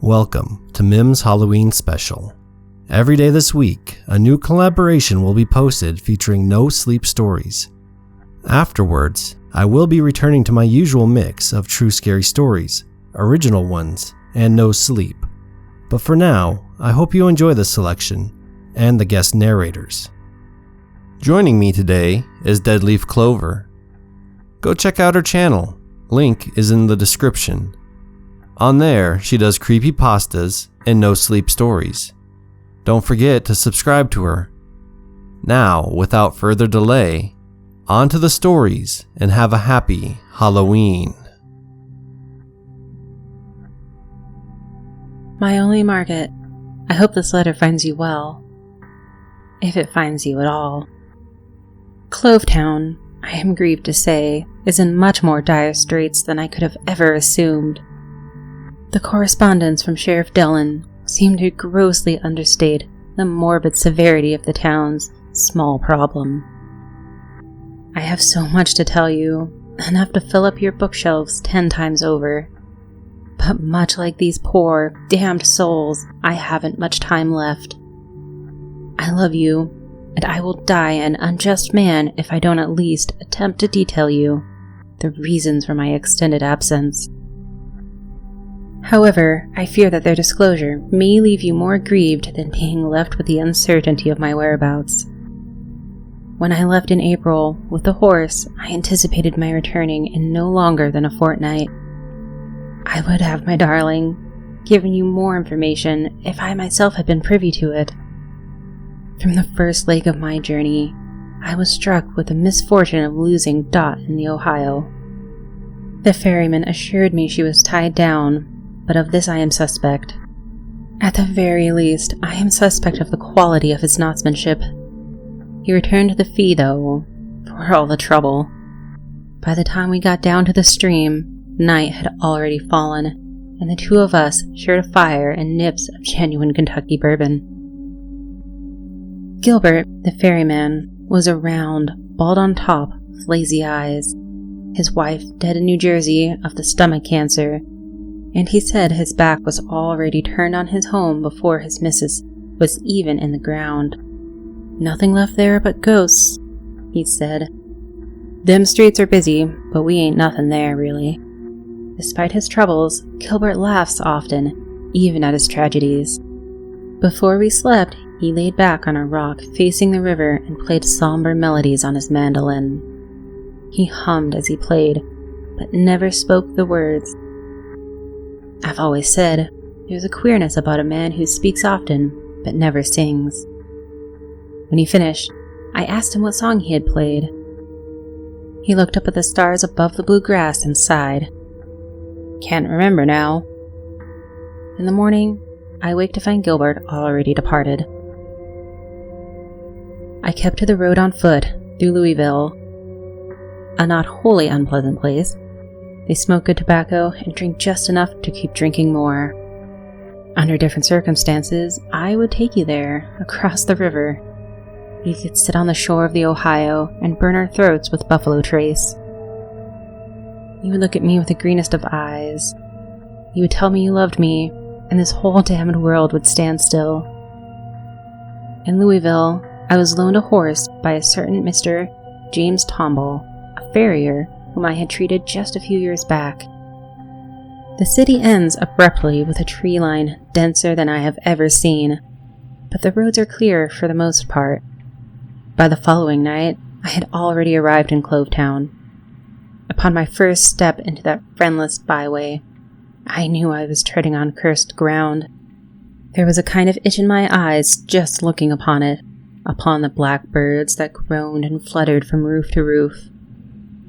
Welcome to MIMM's Halloween special. Every day this week, a new collaboration will be posted featuring no sleep stories. Afterwards, I will be returning to my usual mix of true scary stories, original ones, and no sleep. But for now, I hope you enjoy this selection and the guest narrators. Joining me today is Dead Leaf Clover. Go check out her channel. Link is in the description. On there, she does creepypastas and no sleep stories. Don't forget to subscribe to her. Now, without further delay, on to the stories and have a happy Halloween. My only Margaret, I hope this letter finds you well. If it finds you at all. Clovetown, I am grieved to say, is in much more dire straits than I could have ever assumed. The correspondence from Sheriff Dillon seemed to grossly understate the morbid severity of the town's small problem. I have so much to tell you, enough to fill up your bookshelves 10 times over. But much like these poor, damned souls, I haven't much time left. I love you, and I will die an unjust man if I don't at least attempt to detail you the reasons for my extended absence. However, I fear that their disclosure may leave you more grieved than being left with the uncertainty of my whereabouts. When I left in April with the horse, I anticipated my returning in no longer than a fortnight. I would have, my darling, given you more information if I myself had been privy to it. From the first leg of my journey, I was struck with the misfortune of losing Dot in the Ohio. The ferryman assured me she was tied down, but of this I am suspect. At the very least, I am suspect of the quality of his knottsmanship. He returned the fee, though, for all the trouble. By the time we got down to the stream, night had already fallen, and the two of us shared a fire and nips of genuine Kentucky bourbon. Gilbert, the ferryman, was a round, bald on top, with lazy eyes. His wife dead in New Jersey of the stomach cancer, and he said his back was already turned on his home before his missus was even in the ground. Nothing left there but ghosts, he said. Them streets are busy, but we ain't nothing there, really. Despite his troubles, Gilbert laughs often, even at his tragedies. Before we slept, he laid back on a rock facing the river and played somber melodies on his mandolin. He hummed as he played, but never spoke the words. I've always said, there's a queerness about a man who speaks often, but never sings. When he finished, I asked him what song he had played. He looked up at the stars above the blue grass and sighed. Can't remember now. In the morning, I wake to find Gilbert already departed. I kept to the road on foot through Louisville, a not wholly unpleasant place. They smoke good tobacco and drink just enough to keep drinking more. Under different circumstances, I would take you there, across the river. We could sit on the shore of the Ohio and burn our throats with buffalo trace. You would look at me with the greenest of eyes. You would tell me you loved me, and this whole damned world would stand still. In Louisville, I was loaned a horse by a certain Mr. James Tomble, a farrier whom I had treated just a few years back. The city ends abruptly with a tree line denser than I have ever seen, but the roads are clear for the most part. By the following night, I had already arrived in Clovetown. Upon my first step into that friendless byway, I knew I was treading on cursed ground. There was a kind of itch in my eyes just looking upon it, upon the black birds that groaned and fluttered from roof to roof.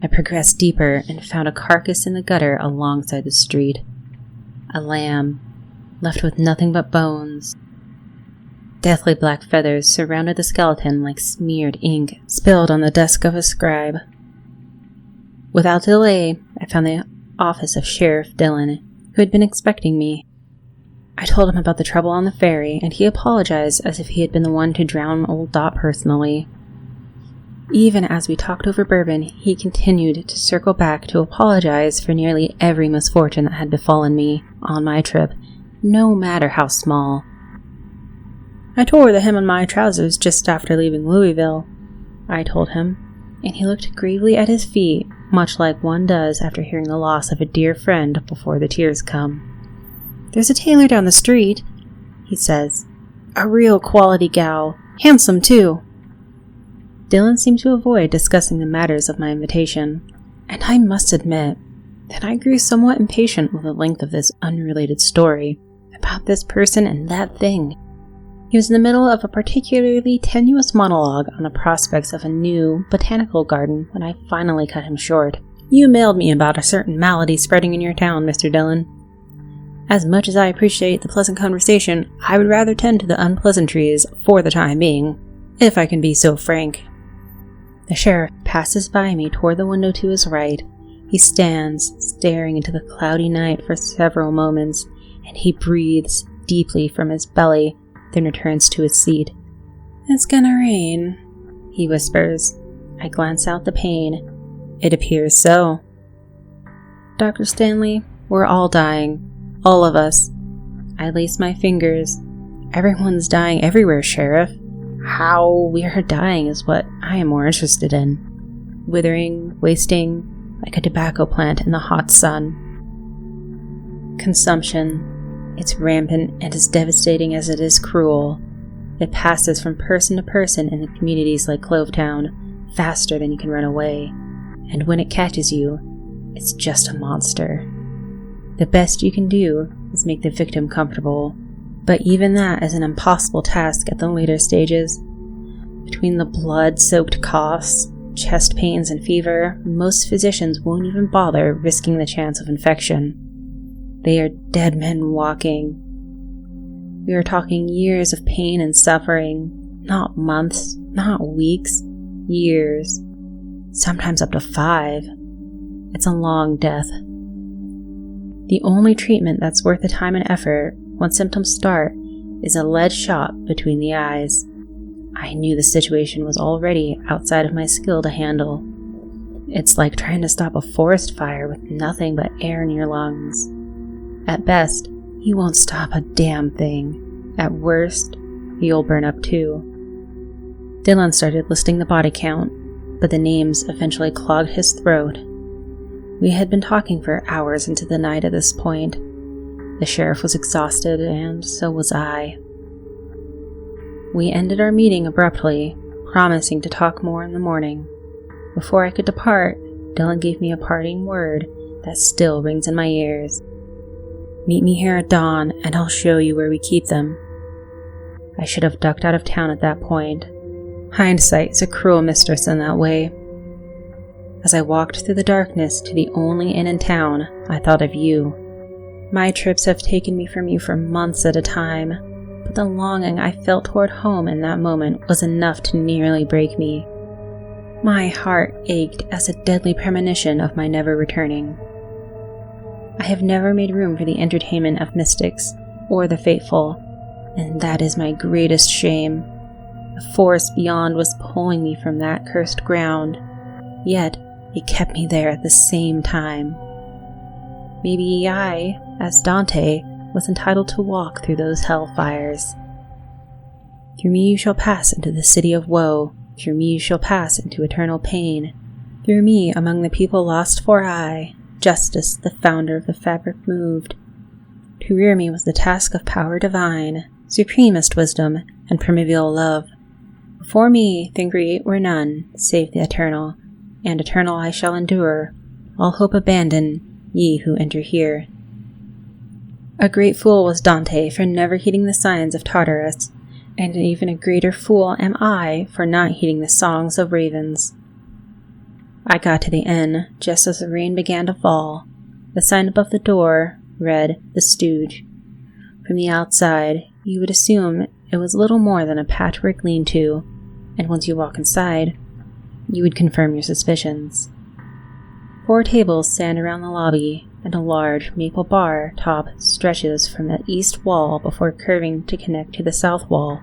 I progressed deeper and found a carcass in the gutter alongside the street. A lamb, left with nothing but bones. Deathly black feathers surrounded the skeleton like smeared ink spilled on the desk of a scribe. Without delay, I found the office of Sheriff Dillon, who had been expecting me. I told him about the trouble on the ferry, and he apologized as if he had been the one to drown old Dot personally. Even as we talked over bourbon, he continued to circle back to apologize for nearly every misfortune that had befallen me on my trip, no matter how small. "I tore the hem on my trousers just after leaving Louisville," I told him, and he looked gravely at his feet, much like one does after hearing the loss of a dear friend before the tears come. "There's a tailor down the street," he says. "A real quality gal. Handsome, too." Dylan seemed to avoid discussing the matters of my invitation, and I must admit that I grew somewhat impatient with the length of this unrelated story about this person and that thing. He was in the middle of a particularly tenuous monologue on the prospects of a new botanical garden when I finally cut him short. "You mailed me about a certain malady spreading in your town, Mr. Dillon. As much as I appreciate the pleasant conversation, I would rather tend to the unpleasantries for the time being, if I can be so frank." The sheriff passes by me toward the window to his right. He stands, staring into the cloudy night for several moments, and he breathes deeply from his belly, then returns to his seat. "It's gonna rain," he whispers. I glance out the pane. It appears so. "Dr. Stanley, we're all dying. All of us." I lace my fingers. "Everyone's dying everywhere, Sheriff. How we are dying is what I am more interested in. Withering, wasting, like a tobacco plant in the hot sun. Consumption. It's rampant and as devastating as it is cruel. It passes from person to person in the communities like Clovetown, faster than you can run away. And when it catches you, it's just a monster. The best you can do is make the victim comfortable, but even that is an impossible task at the later stages. Between the blood-soaked coughs, chest pains, and fever, most physicians won't even bother risking the chance of infection. They are dead men walking. We are talking years of pain and suffering, not months, not weeks, years, sometimes up to 5. It's a long death. The only treatment that's worth the time and effort when symptoms start is a lead shot between the eyes. I knew the situation was already outside of my skill to handle. It's like trying to stop a forest fire with nothing but air in your lungs. At best, you won't stop a damn thing. At worst, you'll burn up too. Dylan started listing the body count, but the names eventually clogged his throat. We had been talking for hours into the night at this point. The sheriff was exhausted, and so was I. We ended our meeting abruptly, promising to talk more in the morning. Before I could depart, Dylan gave me a parting word that still rings in my ears. "Meet me here at dawn, and I'll show you where we keep them." I should have ducked out of town at that point. Hindsight is a cruel mistress in that way. As I walked through the darkness to the only inn in town, I thought of you. My trips have taken me from you for months at a time, but the longing I felt toward home in that moment was enough to nearly break me. My heart ached as a deadly premonition of my never returning. I have never made room for the entertainment of mystics or the fateful, and that is my greatest shame. The force beyond was pulling me from that cursed ground, yet it kept me there at the same time. Maybe I, as Dante, was entitled to walk through those hellfires. Through me you shall pass into the city of woe, through me you shall pass into eternal pain. Through me among the people lost for aye, justice, the founder of the fabric, moved. To rear me was the task of power divine, supremest wisdom, and primeval love. Before me the great were none, save the eternal, and eternal I shall endure. All hope abandon, ye who enter here. A great fool was Dante for never heeding the signs of Tartarus, and an even a greater fool am I for not heeding the songs of ravens. I got to the inn just as the rain began to fall. The sign above the door read, "The Stooge." From the outside, you would assume it was little more than a patchwork lean-to, and once you walk inside, you would confirm your suspicions. 4 tables stand around the lobby, and a large maple bar top stretches from the east wall before curving to connect to the south wall.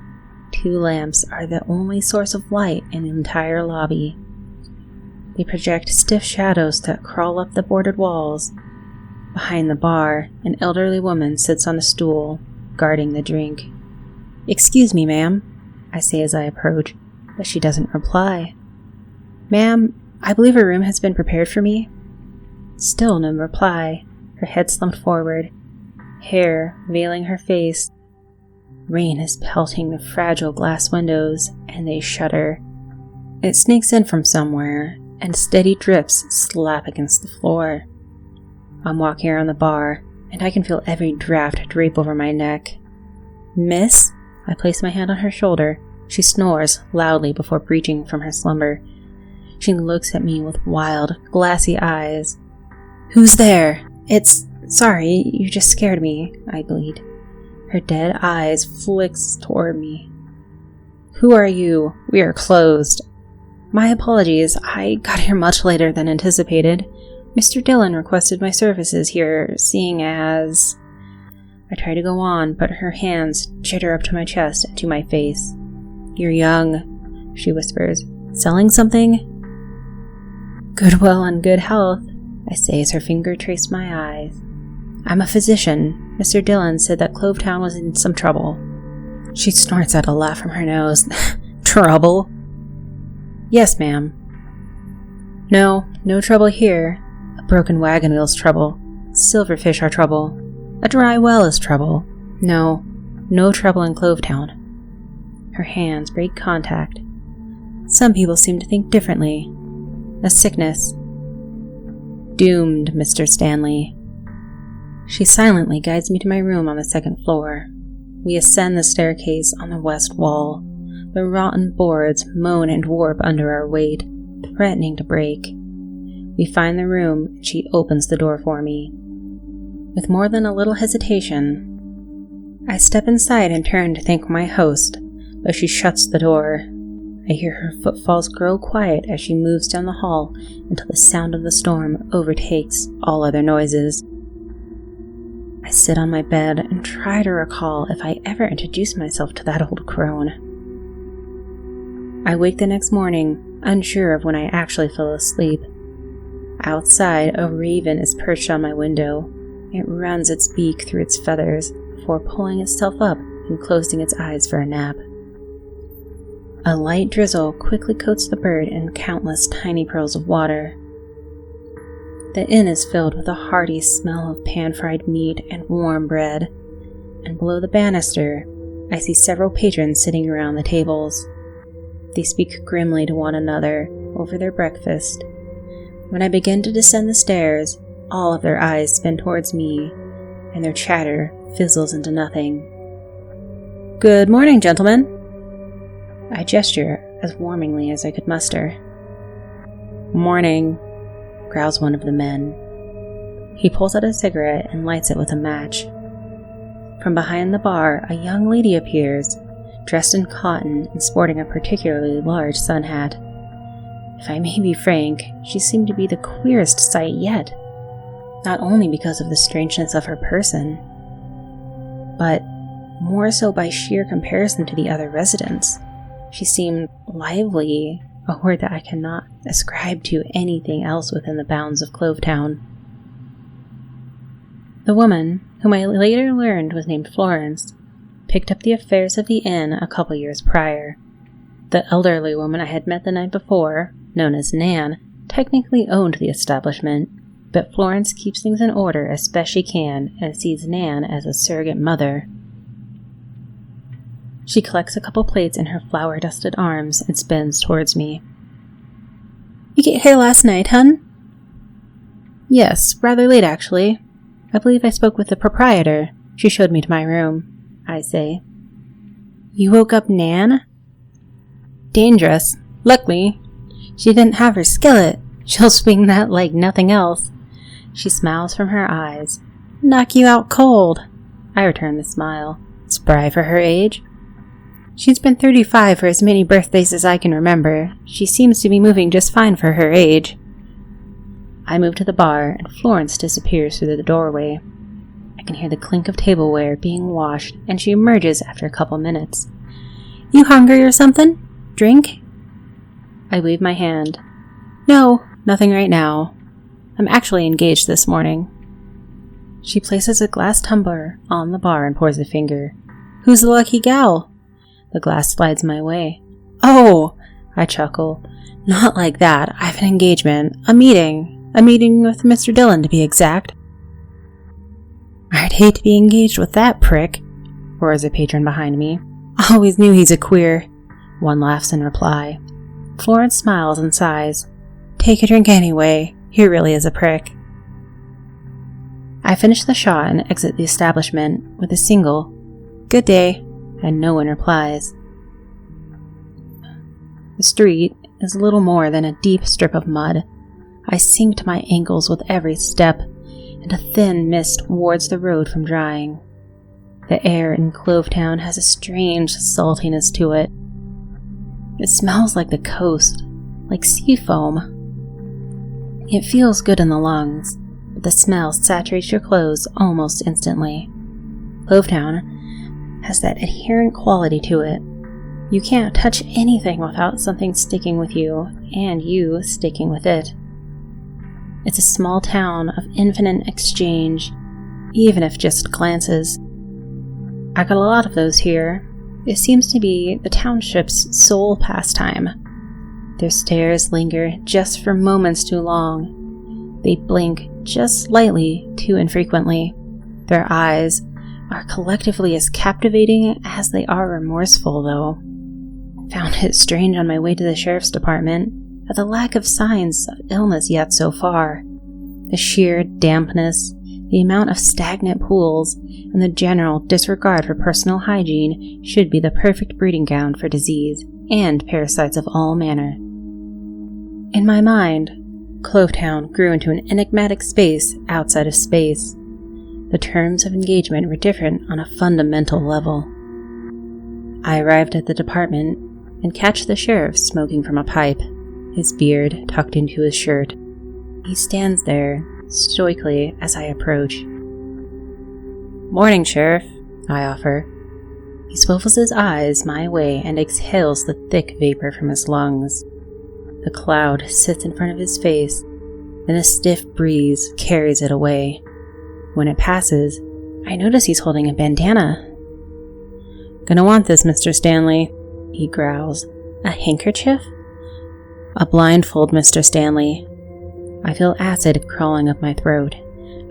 2 lamps are the only source of light in the entire lobby. They project stiff shadows that crawl up the boarded walls. Behind the bar, an elderly woman sits on a stool, guarding the drink. "Excuse me, ma'am," I say as I approach, but she doesn't reply. "Ma'am, I believe a room has been prepared for me." Still no reply, her head slumped forward, hair veiling her face. Rain is pelting the fragile glass windows, and they shudder. It sneaks in from somewhere, and steady drips slap against the floor. I'm walking around the bar, and I can feel every draft drape over my neck. "Miss?" I place my hand on her shoulder. She snores loudly before breaching from her slumber. She looks at me with wild, glassy eyes. "Who's there?" Sorry, you just scared me," I bleat. Her dead eyes flicks toward me. "Who are you? We are closed." "My apologies, I got here much later than anticipated. Mr. Dillon requested my services here, seeing as..." I try to go on, but her hands jitter up to my chest and to my face. "You're young," she whispers. "Selling something?" "Goodwill and good health," I say as her finger traced my eyes. "I'm a physician. Mr. Dillon said that Clovetown was in some trouble." She snorts out a laugh from her nose. "Trouble?" "Yes, ma'am." No trouble here. A broken wagon wheel's trouble. Silverfish are trouble. A dry well is trouble. No trouble in Clovetown." Her hands break contact. "Some people seem to think differently. A sickness. Doomed, Mr. Stanley." She silently guides me to my room on the second floor. We ascend the staircase on the west wall. The rotten boards moan and warp under our weight, threatening to break. We find the room, and she opens the door for me. With more than a little hesitation, I step inside and turn to thank my host, but she shuts the door. I hear her footfalls grow quiet as she moves down the hall until the sound of the storm overtakes all other noises. I sit on my bed and try to recall if I ever introduced myself to that old crone. I wake the next morning, unsure of when I actually fell asleep. Outside, a raven is perched on my window. It runs its beak through its feathers before pulling itself up and closing its eyes for a nap. A light drizzle quickly coats the bird in countless tiny pearls of water. The inn is filled with a hearty smell of pan-fried meat and warm bread, and below the banister, I see several patrons sitting around the tables. They speak grimly to one another over their breakfast. When I begin to descend the stairs, all of their eyes spin towards me, and their chatter fizzles into nothing. "Good morning, gentlemen." I gesture as warmingly as I could muster. "Morning," growls one of the men. He pulls out a cigarette and lights it with a match. From behind the bar, a young lady appears, dressed in cotton and sporting a particularly large sun hat. If I may be frank, she seemed to be the queerest sight yet, not only because of the strangeness of her person, but more so by sheer comparison to the other residents. She seemed lively, a word that I cannot ascribe to anything else within the bounds of Clovetown. The woman, whom I later learned was named Florence, picked up the affairs of the inn a couple years prior. The elderly woman I had met the night before, known as Nan, technically owned the establishment, but Florence keeps things in order as best she can and sees Nan as a surrogate mother. She collects a couple plates in her flour-dusted arms and spins towards me. "You get here last night, hun?" "Yes, rather late actually. I believe I spoke with the proprietor. She showed me to my room," I say. "You woke up Nan?" "Dangerous. Luckily, she didn't have her skillet. She'll swing that like nothing else." She smiles from her eyes. "Knock you out cold." I return the smile. Spry for her age. "She's been 35 for as many birthdays as I can remember. She seems to be moving just fine for her age." I move to the bar, and Florence disappears through the doorway. I can hear the clink of tableware being washed, and she emerges after a couple minutes. "You hungry or something? Drink?" I wave my hand. "No, nothing right now. I'm actually engaged this morning." She places a glass tumbler on the bar and pours a finger. Who's the lucky gal? The glass slides my way. Oh, I chuckle. Not like that. I have an engagement. A meeting. A meeting with Mr. Dillon, to be exact. I'd hate to be engaged with that prick, roars a patron behind me. Always knew he's a queer. One laughs in reply. Florence smiles and sighs. Take a drink anyway. He really is a prick. I finish the shot and exit the establishment with a single, "Good day," and no one replies. The street is little more than a deep strip of mud. I sink to my ankles with every step, and a thin mist wards the road from drying. The air in Clovetown has a strange saltiness to it. It smells like the coast, like sea foam. It feels good in the lungs, but the smell saturates your clothes almost instantly. Clovetown has that adherent quality to it. You can't touch anything without something sticking with you, and you sticking with it. It's a small town of infinite exchange, even if just glances. I got a lot of those here. It seems to be the township's sole pastime. Their stares linger just for moments too long. They blink just slightly too infrequently. Their eyes are collectively as captivating as they are remorseful, though. Found it strange on my way to the sheriff's department at the lack of signs of illness yet so far. The sheer dampness, the amount of stagnant pools, and the general disregard for personal hygiene should be the perfect breeding ground for disease and parasites of all manner. In my mind, Clovetown grew into an enigmatic space outside of space. The terms of engagement were different on a fundamental level. I arrived at the department and catch the sheriff smoking from a pipe, his beard tucked into his shirt. He stands there stoically as I approach. "Morning, Sheriff," I offer. He swivels his eyes my way and exhales the thick vapor from his lungs. The cloud sits in front of his face, then a stiff breeze carries it away. When it passes, I notice he's holding a bandana. "Gonna want this, Mr. Stanley," he growls. "A handkerchief?" "A blindfold, Mr. Stanley." I feel acid crawling up my throat.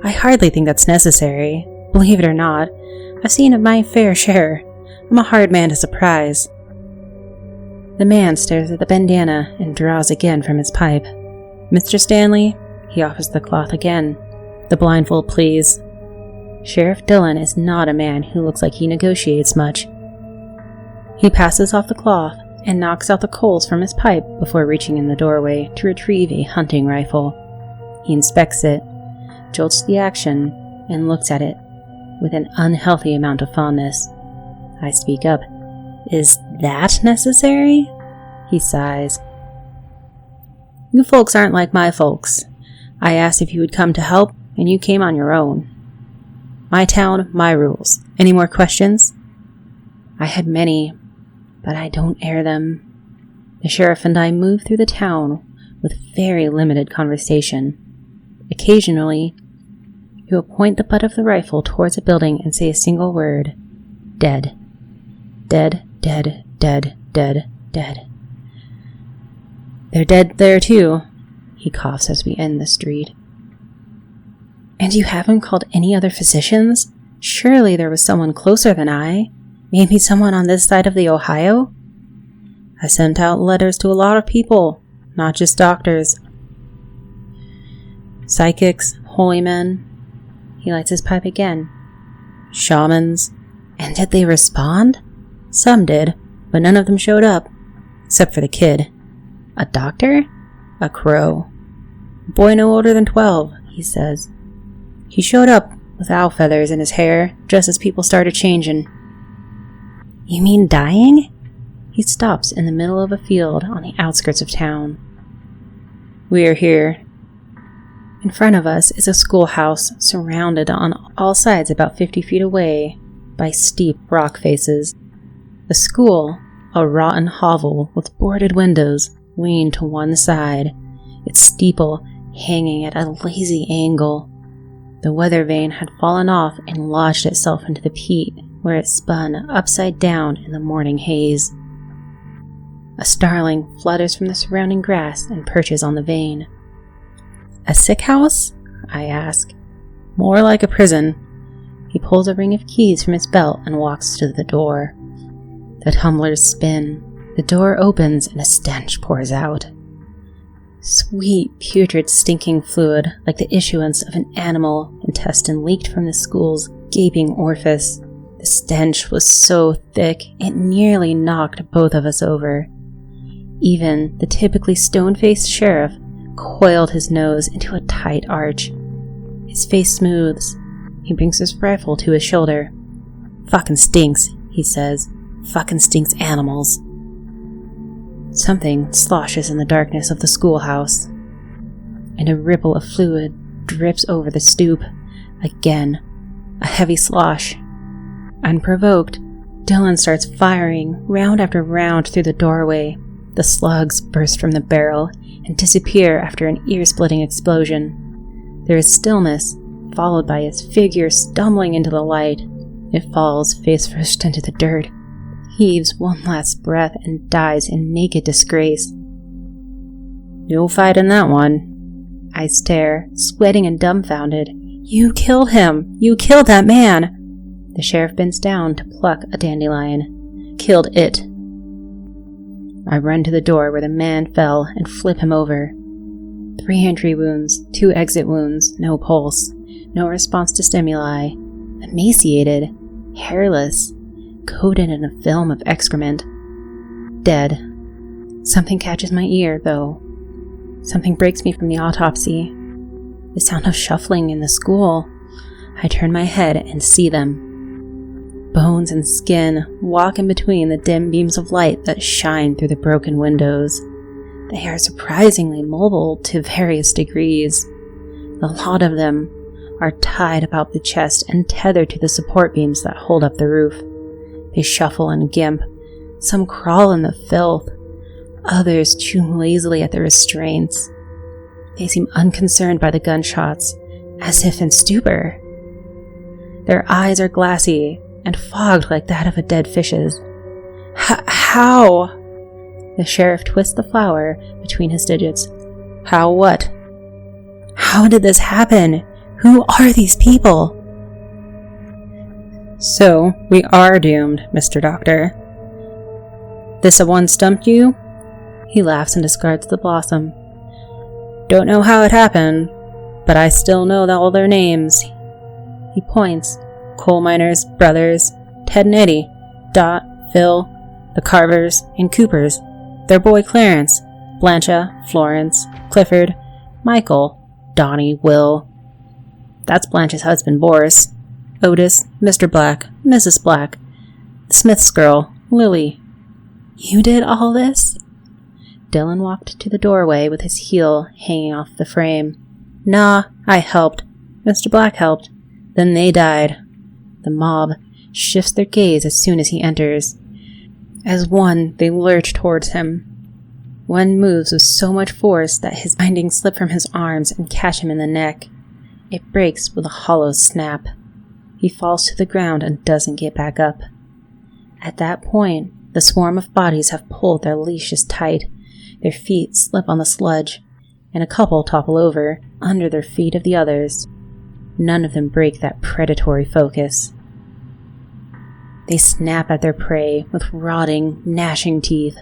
I hardly think that's necessary. Believe it or not, I've seen my fair share. I'm a hard man to surprise. The man stares at the bandana and draws again from his pipe. "Mr. Stanley," he offers the cloth again. "The blindfold, please." Sheriff Dillon is not a man who looks like he negotiates much. He passes off the cloth and knocks out the coals from his pipe before reaching in the doorway to retrieve a hunting rifle. He inspects it, jolts the action, and looks at it with an unhealthy amount of fondness. I speak up. "Is that necessary?" He sighs. "You folks aren't like my folks. I asked if you would come to help, and you came on your own. My town, my rules. Any more questions?" I had many, but I don't air them. The sheriff and I move through the town with very limited conversation. Occasionally, he will point the butt of the rifle towards a building and say a single word. "Dead. Dead, dead, dead, dead, dead." "They're dead there too," he coughs as we end the street. "And you haven't called any other physicians? Surely there was someone closer than I. Maybe someone on this side of the Ohio?" "I sent out letters to a lot of people, not just doctors. Psychics, holy men." He lights his pipe again. "Shamans. And did they respond?" "Some did, but none of them showed up. Except for the kid." "A doctor?" "A crow. A boy no older than 12, he says. He showed up with owl feathers in his hair just as people started changing." "You mean dying?" He stops in the middle of a field on the outskirts of town. "We are here." In front of us is a schoolhouse surrounded on all sides about 50 feet away by steep rock faces. The school, a rotten hovel with boarded windows, leaned to one side, its steeple hanging at a lazy angle. The weather vane had fallen off and lodged itself into the peat, where it spun upside down in the morning haze. A starling flutters from the surrounding grass and perches on the vane. "A sick house?" I ask. "More like a prison." He pulls a ring of keys from his belt and walks to the door. The tumblers spin. The door opens and a stench pours out. Sweet, putrid, stinking fluid, like the issuance of an animal intestine, leaked from the school's gaping orifice. The stench was so thick it nearly knocked both of us over. Even the typically stone-faced sheriff coiled his nose into a tight arch. His face smooths. He brings his rifle to his shoulder. "Fucking stinks," he says. "Fucking stinks animals." Something sloshes in the darkness of the schoolhouse, and a ripple of fluid drips over the stoop. Again, a heavy slosh. Unprovoked, Dylan starts firing round after round through the doorway. The slugs burst from the barrel and disappear after an ear-splitting explosion. There is stillness, followed by his figure stumbling into the light. It falls face first into the dirt, heaves one last breath, and dies in naked disgrace. "No fight in that one." I stare, sweating and dumbfounded. "You killed him! You killed that man!" The sheriff bends down to pluck a dandelion. "Killed it." I run to the door where the man fell and flip him over. 3 entry wounds, 2 exit wounds, no pulse, no response to stimuli. Emaciated, hairless, coated in a film of excrement. Dead. Something catches my ear, though. Something breaks me from the autopsy. The sound of shuffling in the school. I turn my head and see them. Bones and skin walk in between the dim beams of light that shine through the broken windows. They are surprisingly mobile to various degrees. The lot of them are tied about the chest and tethered to the support beams that hold up the roof. They shuffle and gimp. Some crawl in the filth. Others chew lazily at the restraints. They seem unconcerned by the gunshots, as if in stupor. Their eyes are glassy and fogged like that of a dead fish's. How? The sheriff twists the flower between his digits. How what? How did this happen? Who are these people? "So, we are doomed, Mr. Doctor. This one stumped you?" He laughs and discards the blossom. "Don't know how it happened, but I still know all their names." He points. "Coal miners, brothers, Ted and Eddie, Dot, Phil, the Carvers, and Coopers. Their boy Clarence, Blancha, Florence, Clifford, Michael, Donnie, Will. That's Blanche's husband, Boris. Otis, Mr. Black, Mrs. Black, the Smith's girl, Lily." "You did all this?" Dylan walked to the doorway with his heel hanging off the frame. "Nah, I helped. Mr. Black helped. Then they died." The mob shifts their gaze as soon as he enters. As one, they lurch towards him. One moves with so much force that his bindings slip from his arms and catch him in the neck. It breaks with a hollow snap. He falls to the ground and doesn't get back up. At that point, the swarm of bodies have pulled their leashes tight. Their feet slip on the sludge, and a couple topple over, under their feet of the others. None of them break that predatory focus. They snap at their prey with rotting, gnashing teeth.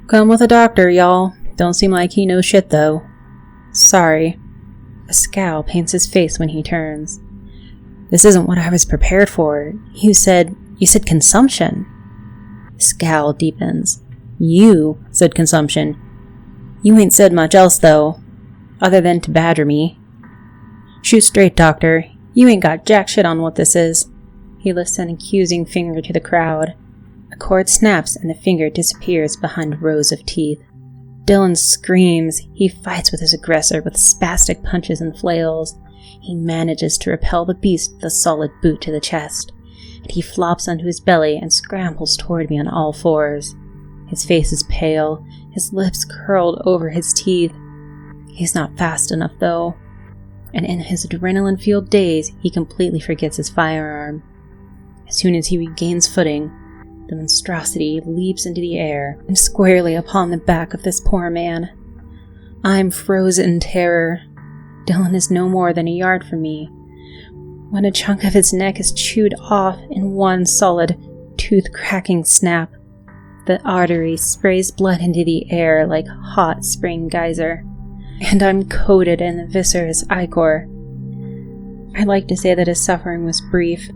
"Come with a doctor, y'all. Don't seem like he knows shit, though." "Sorry." A scowl paints his face when he turns. "This isn't what I was prepared for. You said consumption." The scowl deepens. "You said consumption. You ain't said much else, though, other than to badger me." "Shoot straight, doctor. You ain't got jack shit on what this is." He lifts an accusing finger to the crowd. A cord snaps and the finger disappears behind rows of teeth. Dylan screams. He fights with his aggressor with spastic punches and flails. He manages to repel the beast with a solid boot to the chest, and he flops onto his belly and scrambles toward me on all fours. His face is pale, his lips curled over his teeth. He's not fast enough, though. and in his adrenaline-fueled daze, he completely forgets his firearm. As soon as he regains footing, the monstrosity leaps into the air and squarely upon the back of this poor man. I'm frozen in terror. Dylan is no more than a yard from me, when a chunk of his neck is chewed off in one solid, tooth-cracking snap. The artery sprays blood into the air like hot spring geyser, and I'm coated in the viscerous ichor. I'd like to say that his suffering was brief,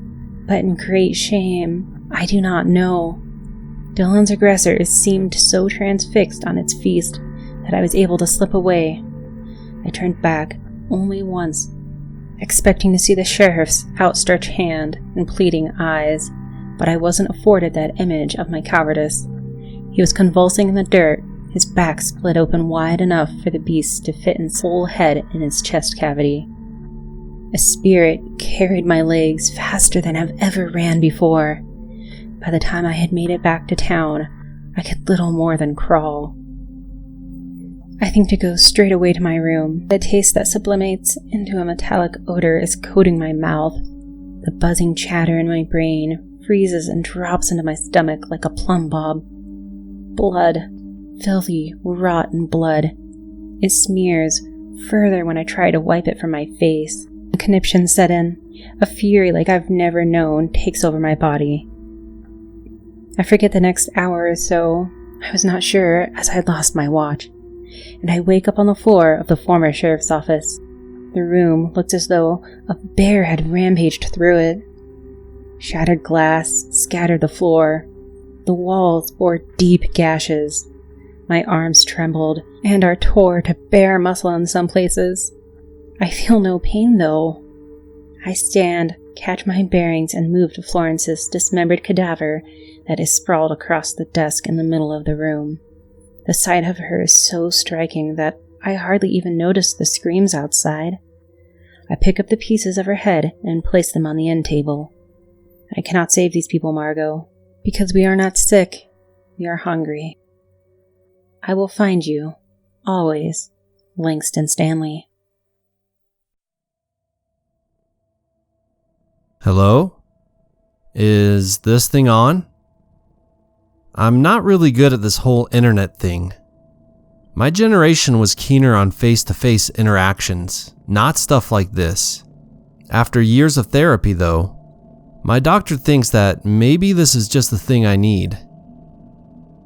but in great shame, I do not know. Dylan's aggressor seemed so transfixed on its feast that I was able to slip away. I turned back only once, expecting to see the sheriff's outstretched hand and pleading eyes, but I wasn't afforded that image of my cowardice. He was convulsing in the dirt, his back split open wide enough for the beast to fit his whole head in his chest cavity. A spirit carried my legs faster than I've ever ran before. By the time I had made it back to town, I could little more than crawl. I think to go straight away to my room. The taste that sublimates into a metallic odor is coating my mouth. The buzzing chatter in my brain freezes and drops into my stomach like a plumb bob. Blood. Filthy, rotten blood. It smears further when I try to wipe it from my face. A conniption set in. A fury like I've never known takes over my body. I forget the next hour or so. I was not sure, as I had lost my watch, and I wake up on the floor of the former sheriff's office. The room looked as though a bear had rampaged through it. Shattered glass scattered the floor. The walls bore deep gashes. My arms trembled and are tore to bare muscle in some places. I feel no pain, though. I stand, catch my bearings, and move to Florence's dismembered cadaver that is sprawled across the desk in the middle of the room. The sight of her is so striking that I hardly even notice the screams outside. I pick up the pieces of her head and place them on the end table. I cannot save these people, Margot, because we are not sick, we are hungry. I will find you, always, Langston Stanley. Hello? Is this thing on? I'm not really good at this whole internet thing. My generation was keener on face-to-face interactions, not stuff like this. After years of therapy, though, my doctor thinks that maybe this is just the thing I need.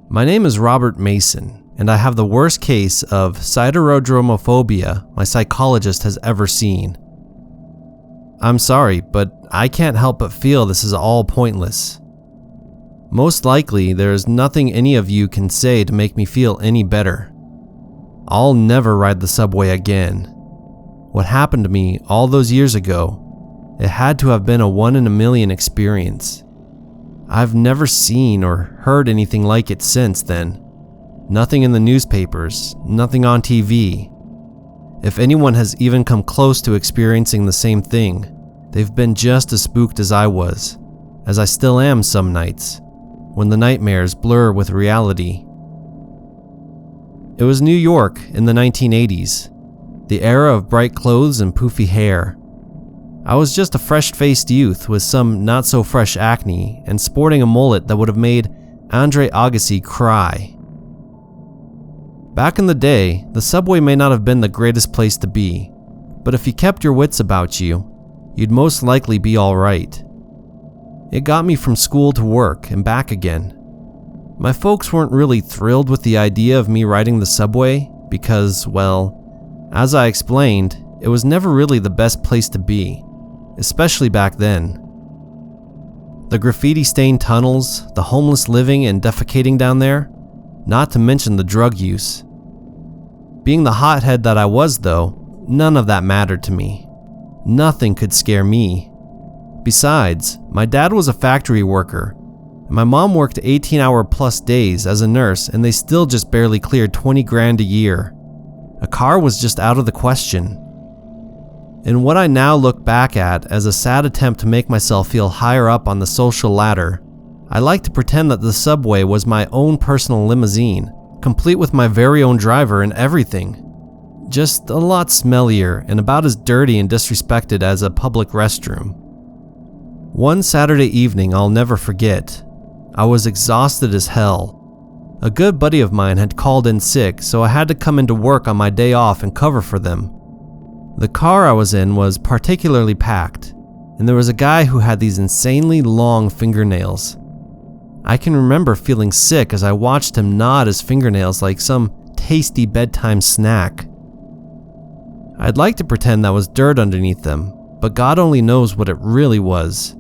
My name is Robert Mason, and I have the worst case of siderodromophobia my psychologist has ever seen. I'm sorry, but I can't help but feel this is all pointless. Most likely, there's nothing any of you can say to make me feel any better. I'll never ride the subway again. What happened to me all those years ago, it had to have been a 1 in a million experience. I've never seen or heard anything like it since then. Nothing in the newspapers, nothing on TV. If anyone has even come close to experiencing the same thing, they've been just as spooked as I was, as I still am some nights, when the nightmares blur with reality. It was New York in the 1980s, the era of bright clothes and poofy hair. I was just a fresh-faced youth with some not-so-fresh acne and sporting a mullet that would have made Andre Agassi cry. Back in the day, the subway may not have been the greatest place to be, but if you kept your wits about you, you'd most likely be alright. It got me from school to work and back again. My folks weren't really thrilled with the idea of me riding the subway because, well, as I explained, it was never really the best place to be, especially back then. The graffiti-stained tunnels, the homeless living and defecating down there, not to mention the drug use. Being the hothead that I was, though, none of that mattered to me. Nothing could scare me. Besides, my dad was a factory worker, and my mom worked 18-hour-plus days as a nurse, and they still just barely cleared $20,000 a year. A car was just out of the question. In what I now look back at as a sad attempt to make myself feel higher up on the social ladder, I like to pretend that the subway was my own personal limousine, complete with my very own driver and everything. just a lot smellier and about as dirty and disrespected as a public restroom. One Saturday evening I'll never forget. I was exhausted as hell. A good buddy of mine had called in sick, so I had to come into work on my day off and cover for them. The car I was in was particularly packed, and there was a guy who had these insanely long fingernails. I can remember feeling sick as I watched him nod his fingernails like some tasty bedtime snack. I'd like to pretend that was dirt underneath them, but God only knows what it really was.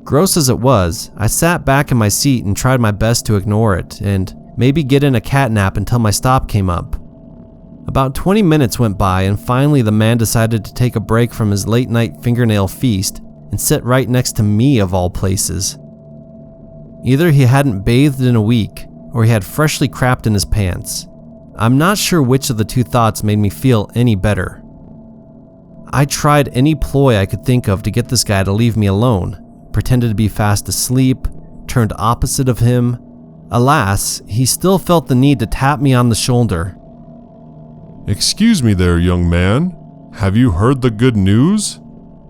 Gross as it was, I sat back in my seat and tried my best to ignore it and maybe get in a cat nap until my stop came up. About 20 minutes went by and finally the man decided to take a break from his late night fingernail feast and sit right next to me of all places. Either he hadn't bathed in a week or he had freshly crapped in his pants. I'm not sure which of the two thoughts made me feel any better. I tried any ploy I could think of to get this guy to leave me alone, pretended to be fast asleep, turned opposite of him. Alas, he still felt the need to tap me on the shoulder. "Excuse me there, young man. Have you heard the good news?"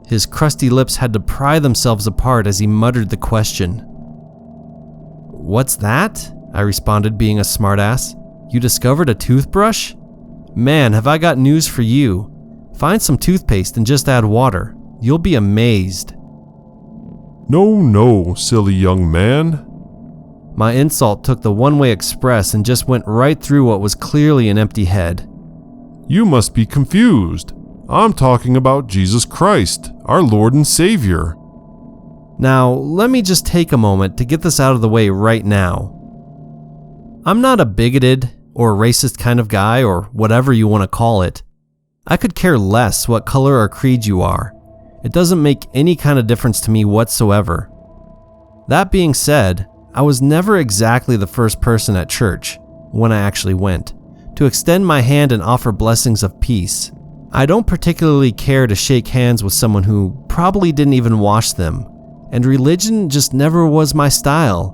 His crusty lips had to pry themselves apart as he muttered the question. "What's that?" I responded, being a smartass. "You discovered a toothbrush? Man, have I got news for you. Find some toothpaste and just add water. You'll be amazed." No, silly young man." My insult took the one-way express and just went right through what was clearly an empty head. "You must be confused. I'm talking about Jesus Christ, our Lord and Savior." Now, let me just take a moment to get this out of the way right now. I'm not a bigoted or racist kind of guy or whatever you want to call it. I could care less what color or creed you are. It doesn't make any kind of difference to me whatsoever. That being said, I was never exactly the first person at church, when I actually went, to extend my hand and offer blessings of peace. I don't particularly care to shake hands with someone who probably didn't even wash them, and religion just never was my style.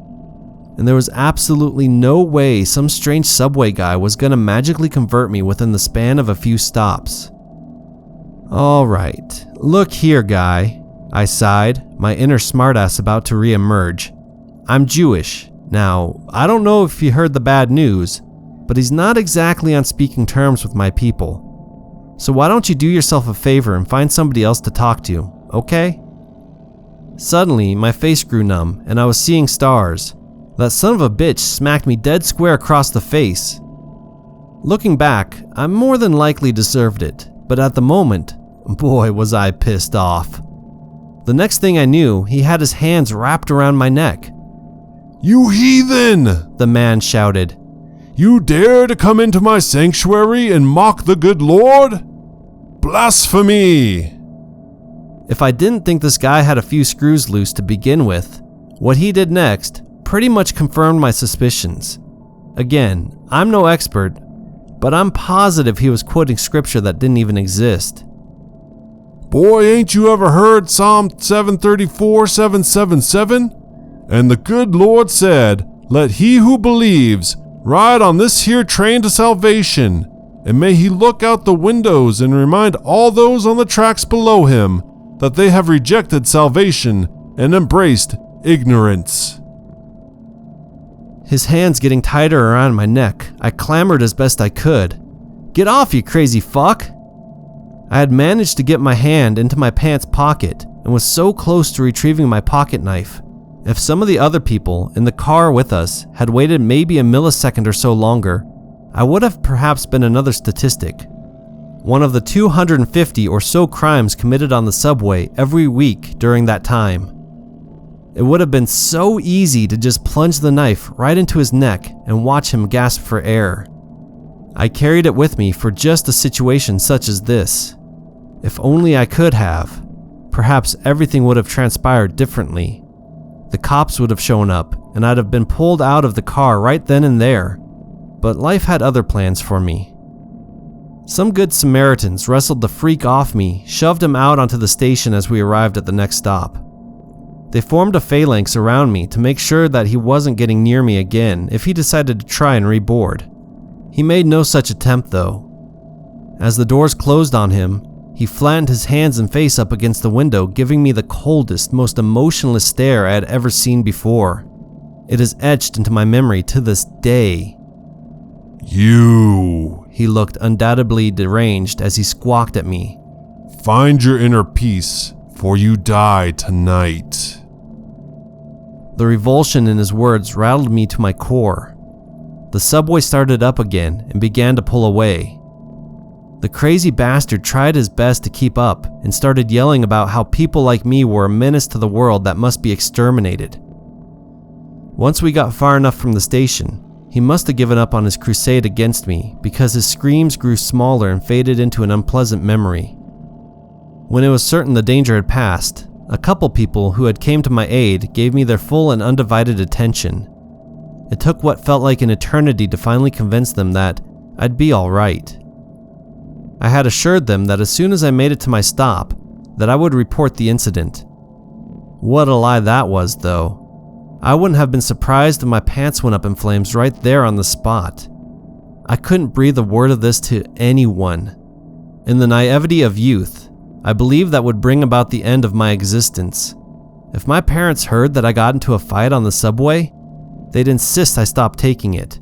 And there was absolutely no way some strange subway guy was gonna magically convert me within the span of a few stops. "Alright, look here, guy," I sighed, my inner smartass about to re-emerge. "I'm Jewish. Now, I don't know if you heard the bad news, but he's not exactly on speaking terms with my people. So why don't you do yourself a favor and find somebody else to talk to, okay?" Suddenly, my face grew numb and I was seeing stars. That son of a bitch smacked me dead square across the face. Looking back, I more than likely deserved it, but at the moment, boy was I pissed off. The next thing I knew, he had his hands wrapped around my neck. "You heathen!" the man shouted. "You dare to come into my sanctuary and mock the good Lord? Blasphemy!" If I didn't think this guy had a few screws loose to begin with, what he did next pretty much confirmed my suspicions. Again, I'm no expert, but I'm positive he was quoting scripture that didn't even exist. "Boy, ain't you ever heard Psalm 734, 777? And the good Lord said, 'Let he who believes ride on this here train to salvation, and may he look out the windows and remind all those on the tracks below him that they have rejected salvation and embraced ignorance.'" His hands getting tighter around my neck, I clamored as best I could. "Get off, you crazy fuck!" I had managed to get my hand into my pants pocket and was so close to retrieving my pocket knife. If some of the other people in the car with us had waited maybe a millisecond or so longer, I would have perhaps been another statistic. One of the 250 or so crimes committed on the subway every week during that time. It would have been so easy to just plunge the knife right into his neck and watch him gasp for air. I carried it with me for just a situation such as this. If only I could have, perhaps everything would have transpired differently. The cops would have shown up and I'd have been pulled out of the car right then and there. But life had other plans for me. Some good Samaritans wrestled the freak off me, shoved him out onto the station as we arrived at the next stop. They formed a phalanx around me to make sure that he wasn't getting near me again if he decided to try and reboard. He made no such attempt though. As the doors closed on him, he flattened his hands and face up against the window, giving me the coldest, most emotionless stare I had ever seen before. It is etched into my memory to this day. You, he looked undoubtedly deranged as he squawked at me. Find your inner peace, for you die tonight. The revulsion in his words rattled me to my core. The subway started up again and began to pull away. The crazy bastard tried his best to keep up and started yelling about how people like me were a menace to the world that must be exterminated. Once we got far enough from the station, he must have given up on his crusade against me because his screams grew smaller and faded into an unpleasant memory. When it was certain the danger had passed, a couple people who had came to my aid gave me their full and undivided attention. It took what felt like an eternity to finally convince them that I'd be all right. I had assured them that as soon as I made it to my stop, that I would report the incident. What a lie that was, though. I wouldn't have been surprised if my pants went up in flames right there on the spot. I couldn't breathe a word of this to anyone. In the naivety of youth, I believed that would bring about the end of my existence. If my parents heard that I got into a fight on the subway, they'd insist I stop taking it.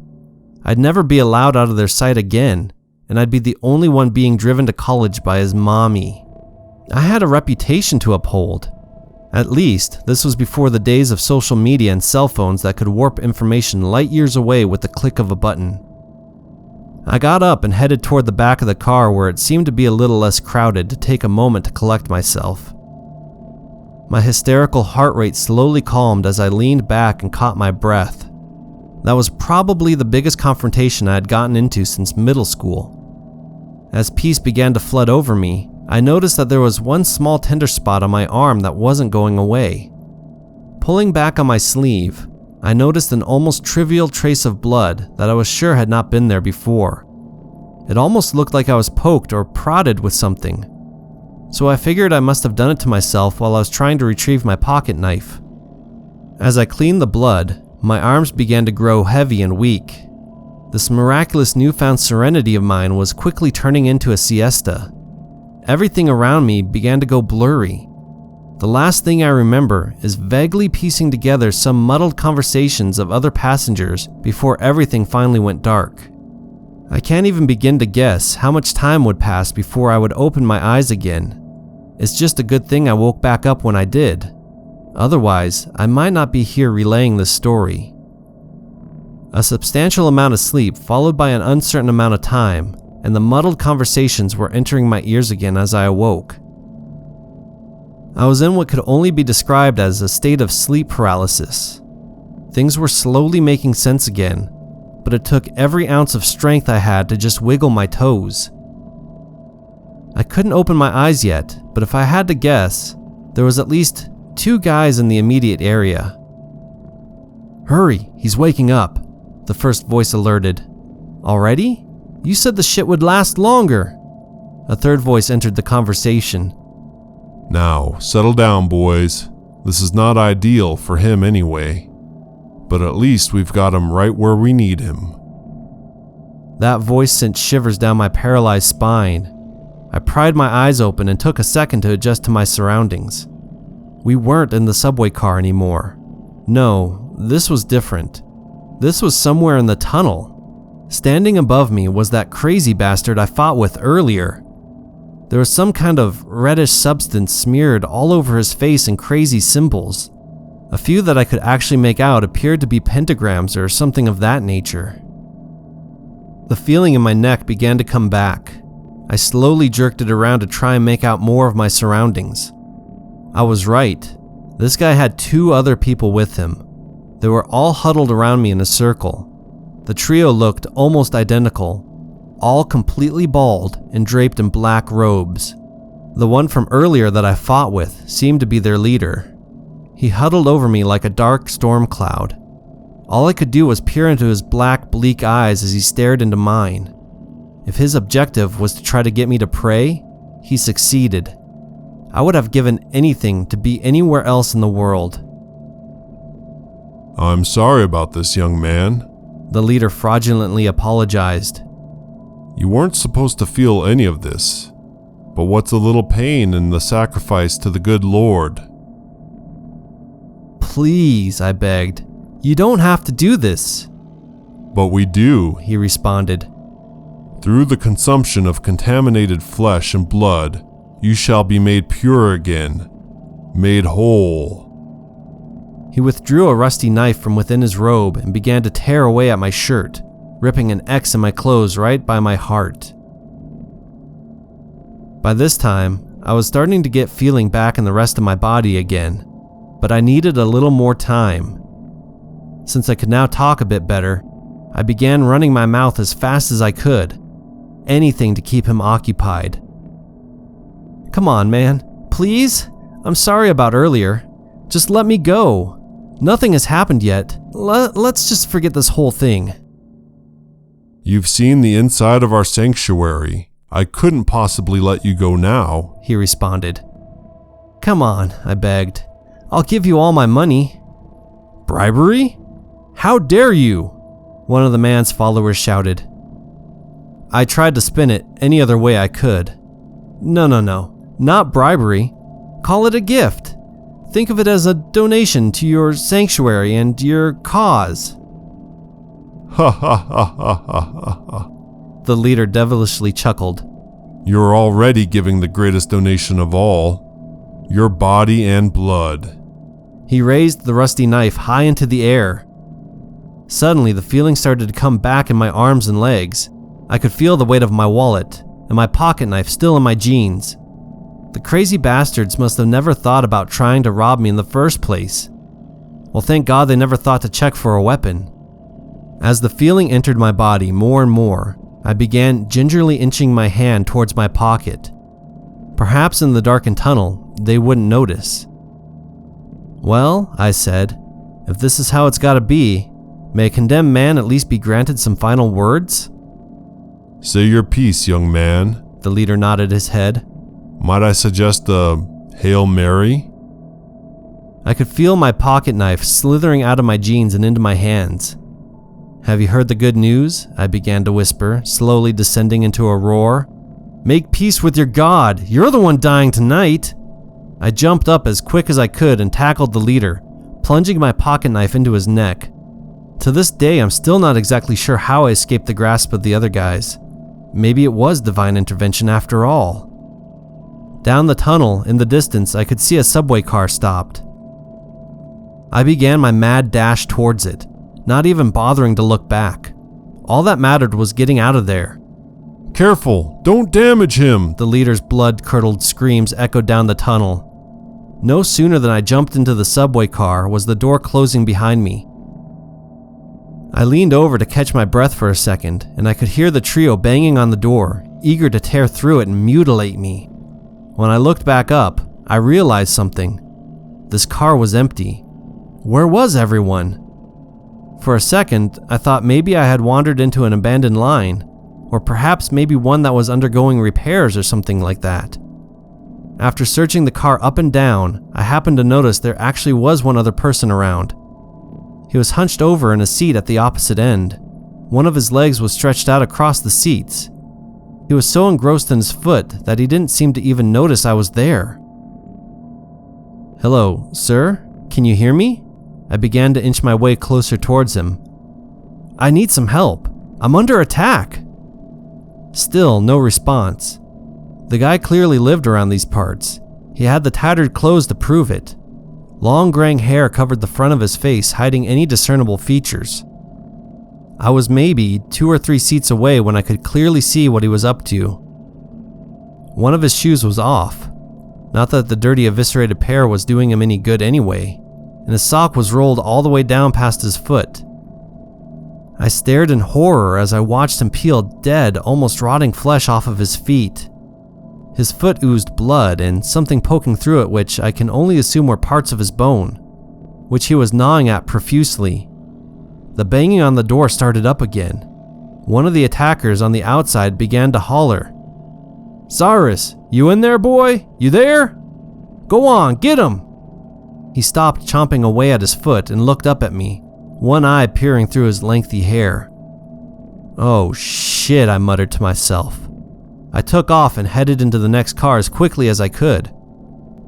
I'd never be allowed out of their sight again, and I'd be the only one being driven to college by his mommy. I had a reputation to uphold. At least, this was before the days of social media and cell phones that could warp information light years away with the click of a button. I got up and headed toward the back of the car where it seemed to be a little less crowded to take a moment to collect myself. My hysterical heart rate slowly calmed as I leaned back and caught my breath. That was probably the biggest confrontation I had gotten into since middle school. As peace began to flood over me, I noticed that there was one small tender spot on my arm that wasn't going away. Pulling back on my sleeve, I noticed an almost trivial trace of blood that I was sure had not been there before. It almost looked like I was poked or prodded with something. So I figured I must have done it to myself while I was trying to retrieve my pocket knife. As I cleaned the blood, my arms began to grow heavy and weak. This miraculous newfound serenity of mine was quickly turning into a siesta. Everything around me began to go blurry. The last thing I remember is vaguely piecing together some muddled conversations of other passengers before everything finally went dark. I can't even begin to guess how much time would pass before I would open my eyes again. It's just a good thing I woke back up when I did. Otherwise, I might not be here relaying this story. A substantial amount of sleep followed by an uncertain amount of time, and the muddled conversations were entering my ears again as I awoke. I was in what could only be described as a state of sleep paralysis. Things were slowly making sense again, but it took every ounce of strength I had to just wiggle my toes. I couldn't open my eyes yet, but if I had to guess, there was at least 2 guys in the immediate area. "Hurry, he's waking up," the first voice alerted. "Already? You said the shit would last longer." A third voice entered the conversation. Now, settle down, boys. This is not ideal for him anyway. But at least we've got him right where we need him. That voice sent shivers down my paralyzed spine. I pried my eyes open and took a second to adjust to my surroundings. We weren't in the subway car anymore. No, this was different. This was somewhere in the tunnel. Standing above me was that crazy bastard I fought with earlier. There was some kind of reddish substance smeared all over his face in crazy symbols. A few that I could actually make out appeared to be pentagrams or something of that nature. The feeling in my neck began to come back. I slowly jerked it around to try and make out more of my surroundings. I was right. This guy had 2 other people with him. They were all huddled around me in a circle. The trio looked almost identical, all completely bald and draped in black robes. The one from earlier that I fought with seemed to be their leader. He huddled over me like a dark storm cloud. All I could do was peer into his black, bleak eyes as he stared into mine. If his objective was to try to get me to pray, he succeeded. I would have given anything to be anywhere else in the world. I'm sorry about this, young man. The leader fraudulently apologized. You weren't supposed to feel any of this. But what's a little pain in the sacrifice to the good Lord? Please, I begged. You don't have to do this. But we do, He responded. Through the consumption of contaminated flesh and blood, you shall be made pure again, made whole. He withdrew a rusty knife from within his robe and began to tear away at my shirt, ripping an X in my clothes right by my heart. By this time, I was starting to get feeling back in the rest of my body again, but I needed a little more time. Since I could now talk a bit better, I began running my mouth as fast as I could, anything to keep him occupied. Come on, man, please? I'm sorry about earlier. Just let me go. Nothing has happened yet. Let's just forget this whole thing. You've seen the inside of our sanctuary. I couldn't possibly let you go now, He responded. Come on, I begged. I'll give you all my money. Bribery? How dare you? One of the man's followers shouted. I tried to spin it any other way I could. No, not bribery. Call it a gift. Think of it as a donation to your sanctuary and your cause. Ha ha ha ha ha ha. The leader devilishly chuckled. You're already giving the greatest donation of all, your body and blood. He raised the rusty knife high into the air. Suddenly, the feeling started to come back in my arms and legs. I could feel the weight of my wallet and my pocket knife still in my jeans. The crazy bastards must have never thought about trying to rob me in the first place. Well, thank God they never thought to check for a weapon. As the feeling entered my body more and more, I began gingerly inching my hand towards my pocket. Perhaps in the darkened tunnel, they wouldn't notice. Well, I said, if this is how it's gotta be, may a condemned man at least be granted some final words? Say your piece, young man. The leader nodded his head. Might I suggest a Hail Mary? I could feel my pocket knife slithering out of my jeans and into my hands. Have you heard the good news? I began to whisper, slowly descending into a roar. Make peace with your God. You're the one dying tonight. I jumped up as quick as I could and tackled the leader, plunging my pocket knife into his neck. To this day, I'm still not exactly sure how I escaped the grasp of the other guys. Maybe it was divine intervention after all. Down the tunnel, in the distance, I could see a subway car stopped. I began my mad dash towards it, not even bothering to look back. All that mattered was getting out of there. Careful, don't damage him! The leader's blood-curdled screams echoed down the tunnel. No sooner than I jumped into the subway car was the door closing behind me. I leaned over to catch my breath for a second, and I could hear the trio banging on the door, eager to tear through it and mutilate me. When I looked back up, I realized something. This car was empty. Where was everyone? For a second, I thought maybe I had wandered into an abandoned line, or perhaps maybe one that was undergoing repairs or something like that. After searching the car up and down, I happened to notice there actually was one other person around. He was hunched over in a seat at the opposite end. One of his legs was stretched out across the seats. He was so engrossed in his foot that he didn't seem to even notice I was there. Hello, sir? Can you hear me? I began to inch my way closer towards him. I need some help. I'm under attack. Still, no response. The guy clearly lived around these parts. He had the tattered clothes to prove it. Long graying hair covered the front of his face, hiding any discernible features. I was maybe 2 or 3 seats away when I could clearly see what he was up to. One of his shoes was off. Not that the dirty eviscerated pair was doing him any good anyway, and his sock was rolled all the way down past his foot. I stared in horror as I watched him peel dead, almost rotting flesh off of his feet. His foot oozed blood and something poking through it, which I can only assume were parts of his bone, which he was gnawing at profusely. The banging on the door started up again. One of the attackers on the outside began to holler. Cyrus, you in there, boy? You there? Go on, get him! He stopped chomping away at his foot and looked up at me, one eye peering through his lengthy hair. Oh shit. shit," I muttered to myself. I took off and headed into the next car as quickly as I could.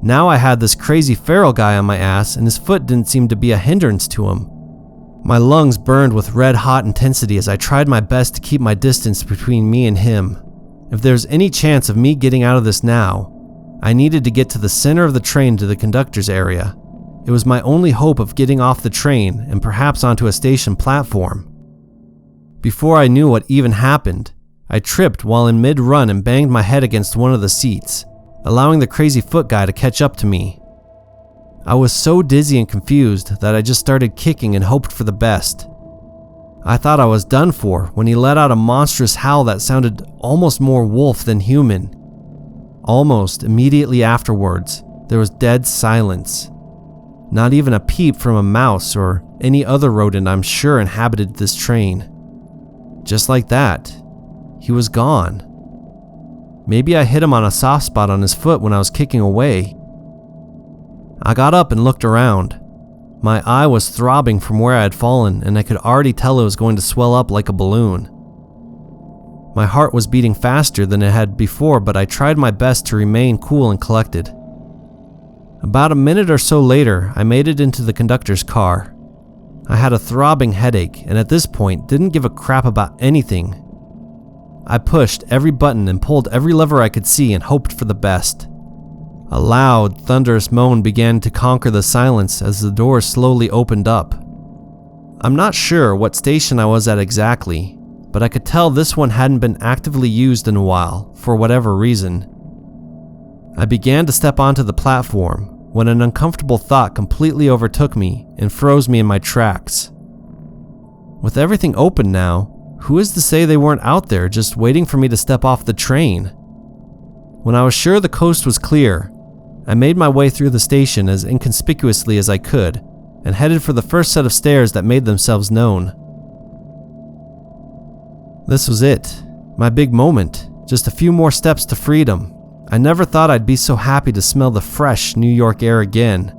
Now I had this crazy feral guy on my ass, and his foot didn't seem to be a hindrance to him. My lungs burned with red-hot intensity as I tried my best to keep my distance between me and him. If there was any chance of me getting out of this now, I needed to get to the center of the train to the conductor's area. It was my only hope of getting off the train and perhaps onto a station platform. Before I knew what even happened, I tripped while in mid-run and banged my head against one of the seats, allowing the crazy foot guy to catch up to me. I was so dizzy and confused that I just started kicking and hoped for the best. I thought I was done for when he let out a monstrous howl that sounded almost more wolf than human. Almost immediately afterwards, there was dead silence. Not even a peep from a mouse or any other rodent I'm sure inhabited this train. Just like that, he was gone. Maybe I hit him on a soft spot on his foot when I was kicking away. I got up and looked around. My eye was throbbing from where I had fallen, and I could already tell it was going to swell up like a balloon. My heart was beating faster than it had before, but I tried my best to remain cool and collected. About a minute or so later, I made it into the conductor's car. I had a throbbing headache, and at this point didn't give a crap about anything. I pushed every button and pulled every lever I could see and hoped for the best. A loud, thunderous moan began to conquer the silence as the doors slowly opened up. I'm not sure what station I was at exactly, but I could tell this one hadn't been actively used in a while, for whatever reason. I began to step onto the platform when an uncomfortable thought completely overtook me and froze me in my tracks. With everything open now, who is to say they weren't out there just waiting for me to step off the train? When I was sure the coast was clear, I made my way through the station as inconspicuously as I could and headed for the first set of stairs that made themselves known. This was it, my big moment, just a few more steps to freedom. I never thought I'd be so happy to smell the fresh New York air again.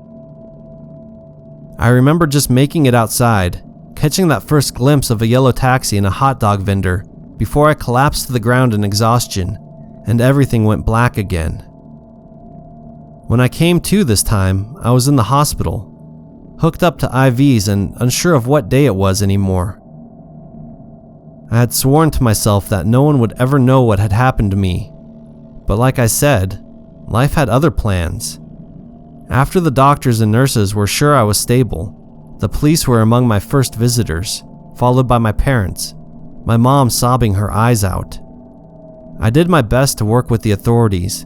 I remember just making it outside, catching that first glimpse of a yellow taxi and a hot dog vendor before I collapsed to the ground in exhaustion, and everything went black again. When I came to this time, I was in the hospital, hooked up to IVs and unsure of what day it was anymore. I had sworn to myself that no one would ever know what had happened to me, but like I said, life had other plans. After the doctors and nurses were sure I was stable, the police were among my first visitors, followed by my parents, my mom sobbing her eyes out. I did my best to work with the authorities,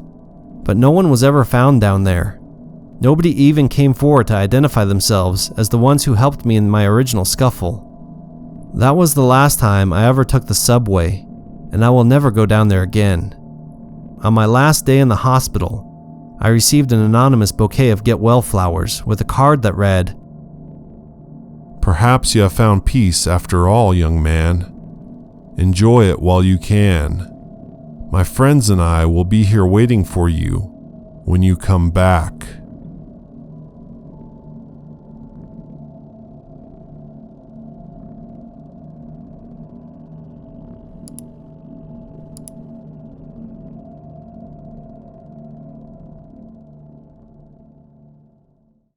but no one was ever found down there. Nobody even came forward to identify themselves as the ones who helped me in my original scuffle. That was the last time I ever took the subway, and I will never go down there again. On my last day in the hospital, I received an anonymous bouquet of get well flowers with a card that read, "Perhaps you have found peace after all, young man. Enjoy it while you can. My friends and I will be here waiting for you when you come back."